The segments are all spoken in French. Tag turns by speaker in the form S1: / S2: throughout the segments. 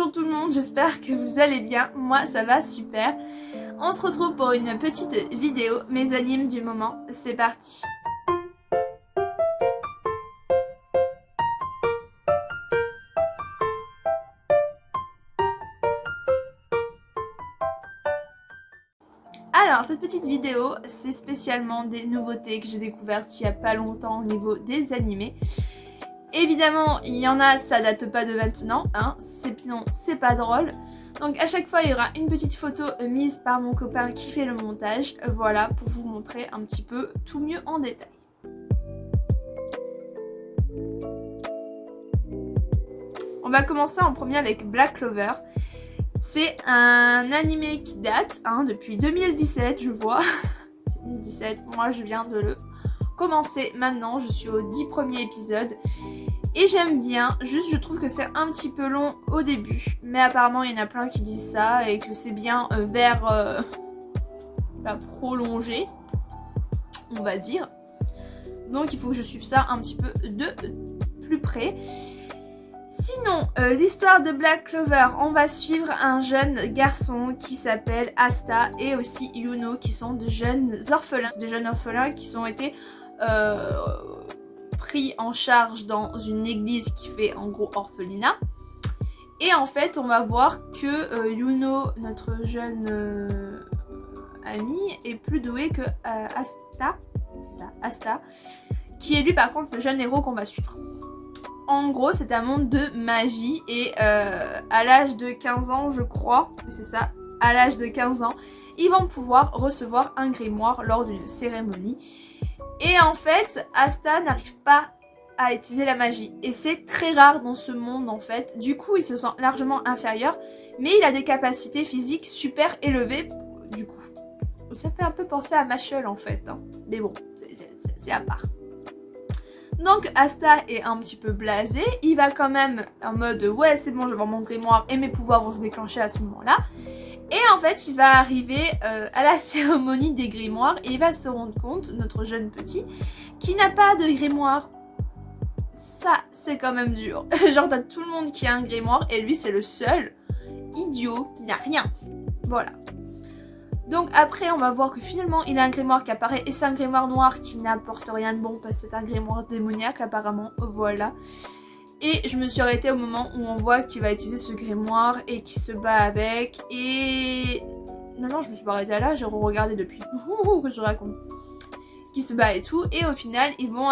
S1: Bonjour tout le monde, j'espère que vous allez bien, moi ça va super. On se retrouve pour une petite vidéo, mes animes du moment, c'est parti. Alors cette petite vidéo, c'est spécialement des nouveautés que j'ai découvertes il n'y a pas longtemps au niveau des animés. Évidemment, il y en a, ça date pas de maintenant, hein, sinon c'est pas drôle. Donc à chaque fois, il y aura une petite photo mise par mon copain qui fait le montage, voilà, pour vous montrer un petit peu tout mieux en détail. On va commencer en premier avec Black Clover. C'est un animé qui date depuis 2017, je vois. 2017, moi je viens de le commencer maintenant, je suis aux 10 premiers épisodes. Et j'aime bien, juste je trouve que c'est un petit peu long au début. Mais apparemment il y en a plein qui disent ça et que c'est bien vers la prolonger, on va dire. Donc il faut que je suive ça un petit peu de plus près. Sinon, l'histoire de Black Clover, on va suivre un jeune garçon qui s'appelle Asta et aussi Yuno qui sont de jeunes orphelins qui ont été pris en charge dans une église qui fait en gros orphelinat. Et en fait, on va voir que Yuno, notre jeune ami, est plus doué que Asta, c'est ça, Asta, qui est lui par contre le jeune héros qu'on va suivre. En gros, c'est un monde de magie et à l'âge de 15 ans, je crois, c'est ça, à l'âge de 15 ans, ils vont pouvoir recevoir un grimoire lors d'une cérémonie. Et en fait, Asta n'arrive pas à utiliser la magie. Et c'est très rare dans ce monde en fait. Du coup, il se sent largement inférieur, mais il a des capacités physiques super élevées, du coup. Ça fait un peu penser à Machel en fait, hein. Mais bon, c'est à part. Donc Asta est un petit peu blasé, il va quand même en mode ouais c'est bon je vais avoir mon grimoire et mes pouvoirs vont se déclencher à ce moment là. Et en fait il va arriver à la cérémonie des grimoires et il va se rendre compte, notre jeune petit, qui n'a pas de grimoire. Ça c'est quand même dur. Genre t'as tout le monde qui a un grimoire et lui c'est le seul idiot qui n'a rien. Voilà. Donc après on va voir que finalement il a un grimoire qui apparaît et c'est un grimoire noir qui n'apporte rien de bon parce que c'est un grimoire démoniaque apparemment, voilà. Et je me suis arrêtée au moment où on voit qu'il va utiliser ce grimoire et qu'il se bat avec et... Non je me suis pas arrêtée là, j'ai re-regardé depuis, que je raconte. Qui se bat et tout et au final ils vont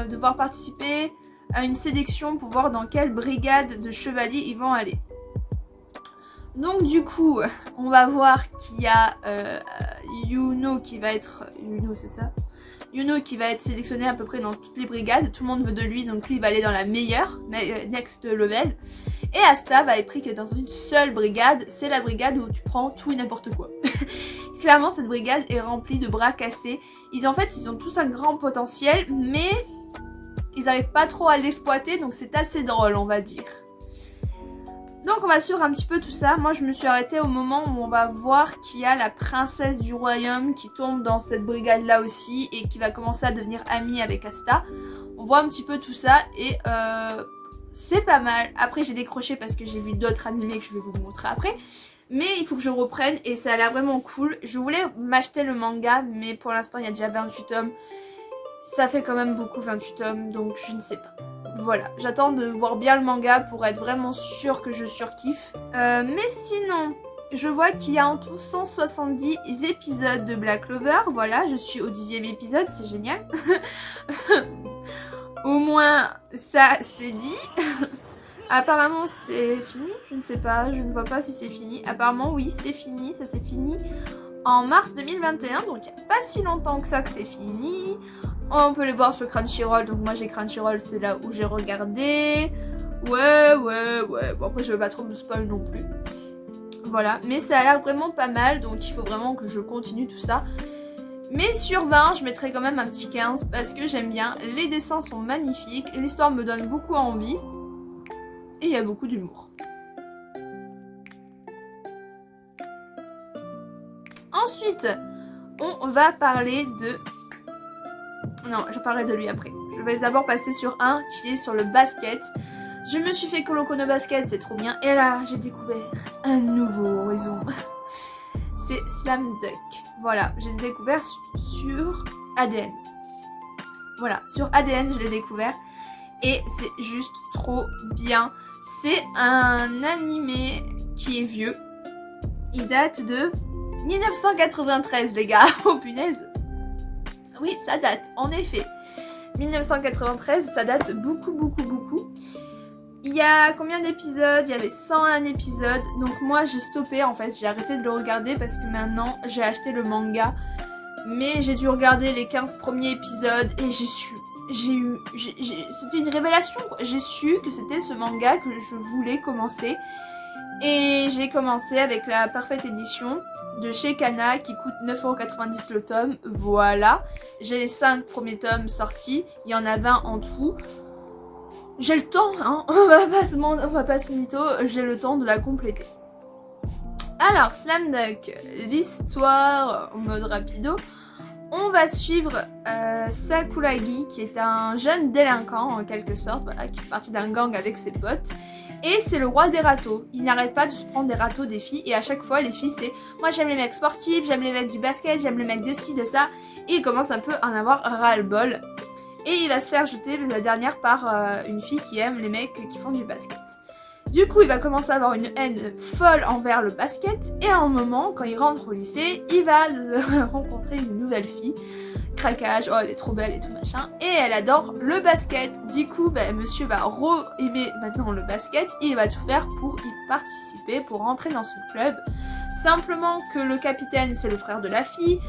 S1: devoir participer à une sélection pour voir dans quelle brigade de chevaliers ils vont aller. Donc du coup, on va voir qu'il y a Yuno qui va être... Yuno c'est ça, Yuno qui va être sélectionné à peu près dans toutes les brigades. Tout le monde veut de lui, donc lui il va aller dans la meilleure, next level. Et Asta va être pris que dans une seule brigade, c'est la brigade où tu prends tout et n'importe quoi. Clairement cette brigade est remplie de bras cassés. Ils ont tous un grand potentiel, mais ils n'arrivent pas trop à l'exploiter, donc c'est assez drôle on va dire. Donc on va suivre un petit peu tout ça. Moi je me suis arrêtée au moment où on va voir qu'il y a la princesse du royaume qui tombe dans cette brigade là aussi et qui va commencer à devenir amie avec Asta. On voit un petit peu tout ça et c'est pas mal. Après j'ai décroché parce que j'ai vu d'autres animés que je vais vous montrer après. Mais il faut que je reprenne et ça a l'air vraiment cool. Je voulais m'acheter le manga mais pour l'instant il y a déjà 28 tomes. Ça fait quand même beaucoup 28 tomes donc je ne sais pas. Voilà, j'attends de voir bien le manga pour être vraiment sûre que je surkiffe. Mais sinon, je vois qu'il y a en tout 170 épisodes de Black Clover. Voilà, je suis au 10e épisode, c'est génial. Au moins, ça c'est dit. Apparemment c'est fini, je ne sais pas, je ne vois pas si c'est fini. Apparemment oui, c'est fini, ça c'est fini en mars 2021, donc il n'y a pas si longtemps que ça que c'est fini. On peut les voir sur Crunchyroll, donc moi j'ai Crunchyroll, c'est là où j'ai regardé. Ouais, bon après je vais pas trop me spoil non plus. Voilà, mais ça a l'air vraiment pas mal, donc il faut vraiment que je continue tout ça. Mais sur 20, je mettrai quand même un petit 15 parce que j'aime bien. Les dessins sont magnifiques, l'histoire me donne beaucoup envie. Et il y a beaucoup d'humour. Ensuite, on va parler de... Non, je parlerai de lui après. Je vais d'abord passer sur un qui est sur le basket. Je me suis fait Kuroko no Basket, c'est trop bien. Et là, j'ai découvert un nouveau horizon. C'est Slam Dunk. Voilà, j'ai découvert sur ADN. Voilà, sur ADN, je l'ai découvert. Et c'est juste trop bien. C'est un animé qui est vieux. Il date de 1993, les gars. Oh punaise. Oui, ça date, en effet. 1993, ça date beaucoup. Il y a combien d'épisodes? Il y avait 101 épisodes. Donc moi, j'ai stoppé en fait. J'ai arrêté de le regarder parce que maintenant, j'ai acheté le manga. Mais j'ai dû regarder les 15 premiers épisodes et c'était une révélation. J'ai su que c'était ce manga que je voulais commencer. Et j'ai commencé avec la parfaite édition de chez Kana qui coûte 9,90€ le tome. Voilà. J'ai les 5 premiers tomes sortis. Il y en a 20 en tout. J'ai le temps, hein. On va pas se mytho. J'ai le temps de la compléter. Alors, Slam Dunk, l'histoire en mode rapido. On va suivre Sakuragi qui est un jeune délinquant en quelque sorte, voilà, qui est parti d'un gang avec ses potes. Et c'est le roi des râteaux. Il n'arrête pas de se prendre des râteaux des filles. Et à chaque fois, les filles, c'est moi j'aime les mecs sportifs, j'aime les mecs du basket, j'aime les mecs de ci, de ça. Et il commence un peu à en avoir ras-le-bol. Et il va se faire jeter la dernière par une fille qui aime les mecs qui font du basket. Du coup, il va commencer à avoir une haine folle envers le basket. Et à un moment, quand il rentre au lycée, il va rencontrer une nouvelle fille. Craquage, oh elle est trop belle et tout machin. Et elle adore le basket. Du coup, monsieur va aimer maintenant le basket. Et il va tout faire pour y participer, pour rentrer dans ce club. Simplement que le capitaine, c'est le frère de la fille.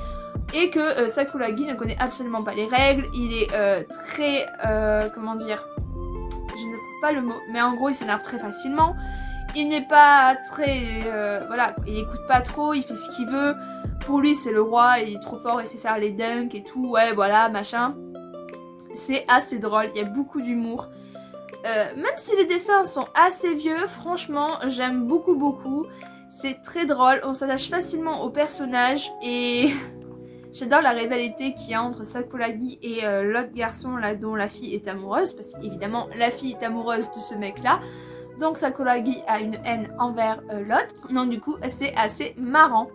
S1: Et que Sakuragi ne connaît absolument pas les règles. Il est très... comment dire... Je ne trouve pas le mot, mais en gros il s'énerve très facilement. Il n'est pas très... voilà, il écoute pas trop, il fait ce qu'il veut. Pour lui c'est le roi, il est trop fort, il sait faire les dunks et tout, ouais voilà, machin. C'est assez drôle, il y a beaucoup d'humour. Même si les dessins sont assez vieux, franchement j'aime beaucoup. C'est très drôle, on s'attache facilement aux personnages et... J'adore la rivalité qu'il y a entre Sakuragi et l'autre garçon là dont la fille est amoureuse. Parce qu'évidemment la fille est amoureuse de ce mec là. Donc Sakuragi a une haine envers l'autre. Donc du coup c'est assez marrant.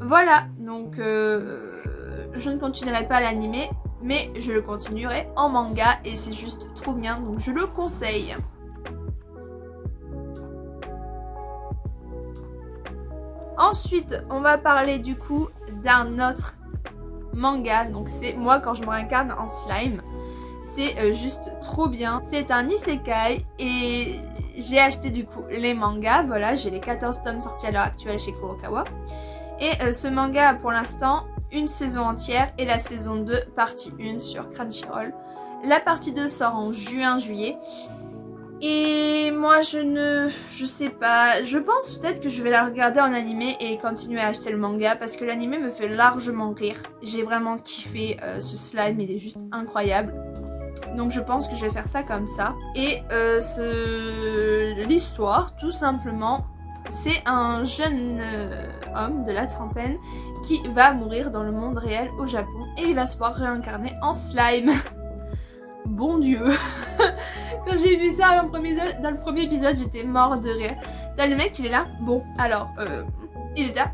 S1: Voilà, donc je ne continuerai pas l'animé. Mais je le continuerai en manga et c'est juste trop bien. Donc je le conseille. Ensuite on va parler du coup d'un autre manga, donc c'est moi quand je me réincarne en slime. C'est juste trop bien. C'est un isekai et j'ai acheté du coup les mangas. Voilà, j'ai les 14 tomes sortis à l'heure actuelle chez Kurokawa. Et ce manga a pour l'instant une saison entière et la saison 2 partie 1 sur Crunchyroll. La partie 2 sort en juillet. Et moi je sais pas, je pense peut-être que je vais la regarder en animé et continuer à acheter le manga parce que l'animé me fait largement rire. J'ai vraiment kiffé ce slime, il est juste incroyable. Donc je pense que je vais faire ça comme ça. Et l'histoire tout simplement, c'est un jeune homme de la trentaine qui va mourir dans le monde réel au Japon et il va se voir réincarner en slime. Bon Dieu. Quand j'ai vu ça dans le premier épisode, j'étais mort de rire. T'as le mec, il est là. Bon, alors, il est là.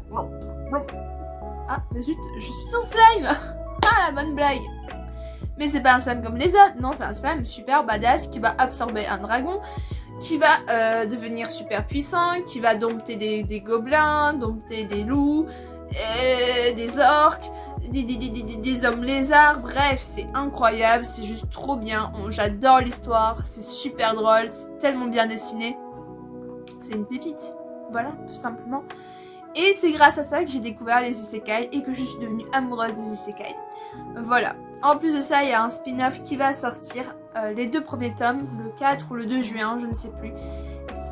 S1: Ah, mais zut, je suis un slime. Ah, la bonne blague. Mais c'est pas un slime comme les autres. Non, c'est un slime super badass qui va absorber un dragon, qui va devenir super puissant, qui va dompter des gobelins, dompter des loups, des orques. Des hommes lézards, bref, c'est incroyable, c'est juste trop bien, j'adore l'histoire, c'est super drôle, c'est tellement bien dessiné, c'est une pépite, voilà, tout simplement. Et c'est grâce à ça que j'ai découvert les isekai et que je suis devenue amoureuse des isekai. Voilà, en plus de ça, il y a un spin-off qui va sortir, les 2 premiers tomes, le 4 ou le 2 juin, je ne sais plus,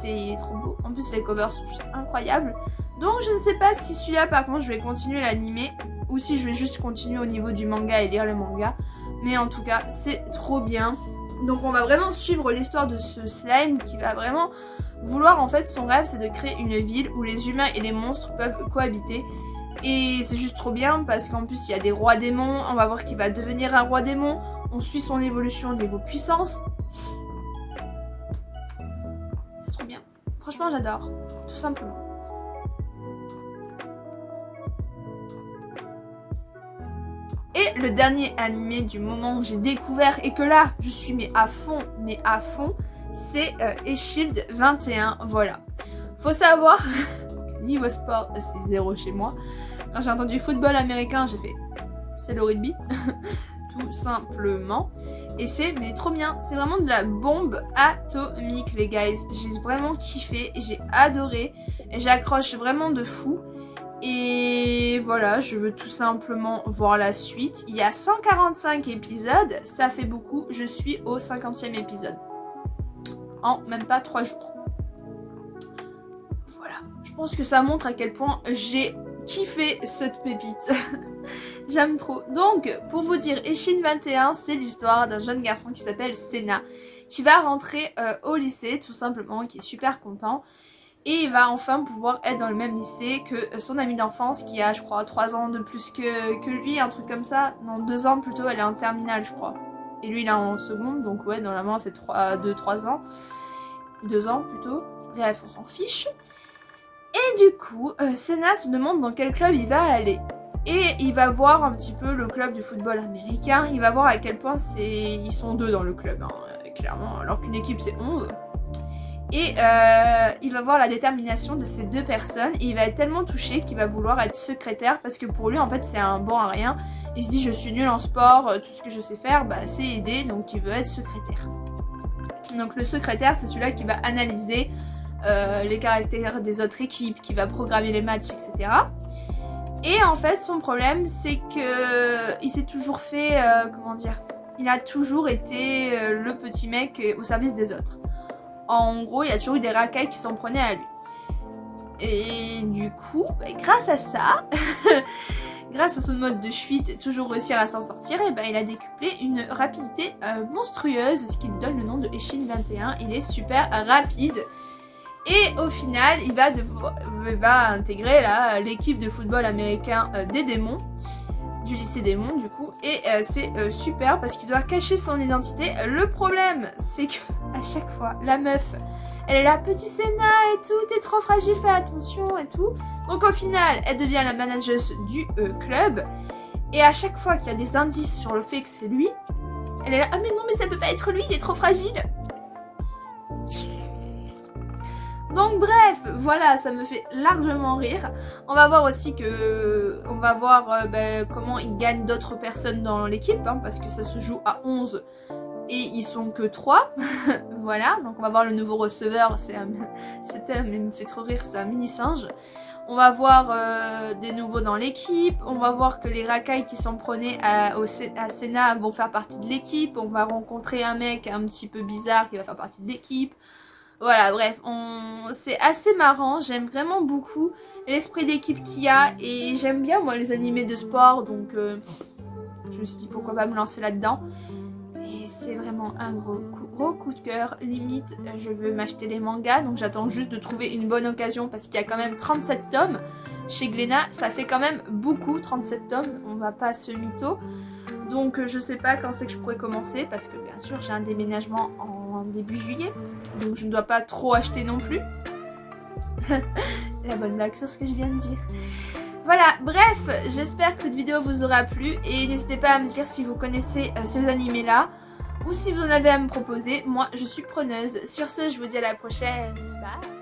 S1: c'est trop beau, en plus les covers sont juste incroyables. Donc je ne sais pas si celui-là par contre je vais continuer l'animé ou si je vais juste continuer au niveau du manga et lire le manga. Mais en tout cas c'est trop bien. Donc on va vraiment suivre l'histoire de ce slime qui va vraiment vouloir, en fait son rêve c'est de créer une ville où les humains et les monstres peuvent cohabiter. Et c'est juste trop bien parce qu'en plus il y a des rois démons, on va voir qu'il va devenir un roi démon. On suit son évolution au niveau puissance. Franchement, j'adore, tout simplement. Et le dernier animé du moment que j'ai découvert et que là, je suis mais à fond, c'est Shield 21, voilà. Faut savoir, niveau sport, c'est 0 chez moi. Quand j'ai entendu football américain, j'ai fait, c'est le rugby, tout simplement. Et c'est mais trop bien, c'est vraiment de la bombe atomique les guys. J'ai vraiment kiffé, j'ai adoré, j'accroche vraiment de fou. Et voilà, je veux tout simplement voir la suite. Il y a 145 épisodes, ça fait beaucoup. Je suis au 50e épisode. En même pas 3 jours. Voilà, je pense que ça montre à quel point j'ai kiffé cette pépite. J'aime trop. Donc, pour vous dire, Shield 21, c'est l'histoire d'un jeune garçon qui s'appelle Senna, qui va rentrer au lycée, tout simplement, qui est super content. Et il va enfin pouvoir être dans le même lycée que son amie d'enfance qui a, je crois, 3 ans de plus que lui, un truc comme ça. Non, 2 ans plutôt, elle est en terminale, je crois. Et lui, il est en seconde, donc ouais, normalement, c'est 2-3 ans. 2 ans plutôt. Bref, on s'en fiche. Et du coup, Senna se demande dans quel club il va aller. Et il va voir un petit peu le club du football américain. Il va voir à quel point ils sont 2 dans le club, hein, clairement, alors qu'une équipe, c'est 11. Et il va voir la détermination de ces 2 personnes et il va être tellement touché qu'il va vouloir être secrétaire parce que pour lui en fait c'est un bon à rien. Il se dit je suis nul en sport, tout ce que je sais faire bah, c'est aider, donc il veut être secrétaire. Donc le secrétaire c'est celui-là qui va analyser les caractères des autres équipes, qui va programmer les matchs, etc. Et en fait son problème c'est que il s'est toujours fait, comment dire, il a toujours été le petit mec au service des autres. En gros, il y a toujours eu des racailles qui s'en prenaient à lui. Et du coup, grâce à ça, grâce à son mode de fuite et toujours réussir à s'en sortir, et ben, il a décuplé une rapidité monstrueuse, ce qui lui donne le nom de Shield 21. Il est super rapide. Et au final, il va intégrer l'équipe de football américain des démons. Du lycée démon du coup, et c'est super parce qu'il doit cacher son identité. Le problème c'est que à chaque fois la meuf elle est là, petit Senna et tout, t'es trop fragile, fais attention et tout. Donc au final elle devient la manageuse du club et à chaque fois qu'il y a des indices sur le fait que c'est lui, elle est là, ah mais non mais ça peut pas être lui, il est trop fragile. Donc bref, voilà, ça me fait largement rire. On va voir aussi on va voir comment il gagne d'autres personnes dans l'équipe, hein, parce que ça se joue à 11 et ils sont que 3. Voilà, donc on va voir le nouveau receveur, il me fait trop rire, c'est un mini singe. On va voir des nouveaux dans l'équipe, on va voir que les racailles qui s'en prenaient à Senna vont faire partie de l'équipe, on va rencontrer un mec un petit peu bizarre qui va faire partie de l'équipe. Voilà, bref, c'est assez marrant, j'aime vraiment beaucoup l'esprit d'équipe qu'il y a et j'aime bien moi les animés de sport, donc je me suis dit pourquoi pas me lancer là-dedans. Et c'est vraiment un gros coup de cœur, limite je veux m'acheter les mangas, donc j'attends juste de trouver une bonne occasion parce qu'il y a quand même 37 tomes. Chez Glénat, ça fait quand même beaucoup, 37 tomes, on va pas se mytho. Donc je sais pas quand c'est que je pourrais commencer parce que bien sûr j'ai un déménagement en début juillet. Donc je ne dois pas trop acheter non plus. La bonne blague sur ce que je viens de dire. Voilà, bref, j'espère que cette vidéo vous aura plu. Et n'hésitez pas à me dire si vous connaissez ces animés là. Ou si vous en avez à me proposer. Moi je suis preneuse. Sur ce, je vous dis à la prochaine. Bye.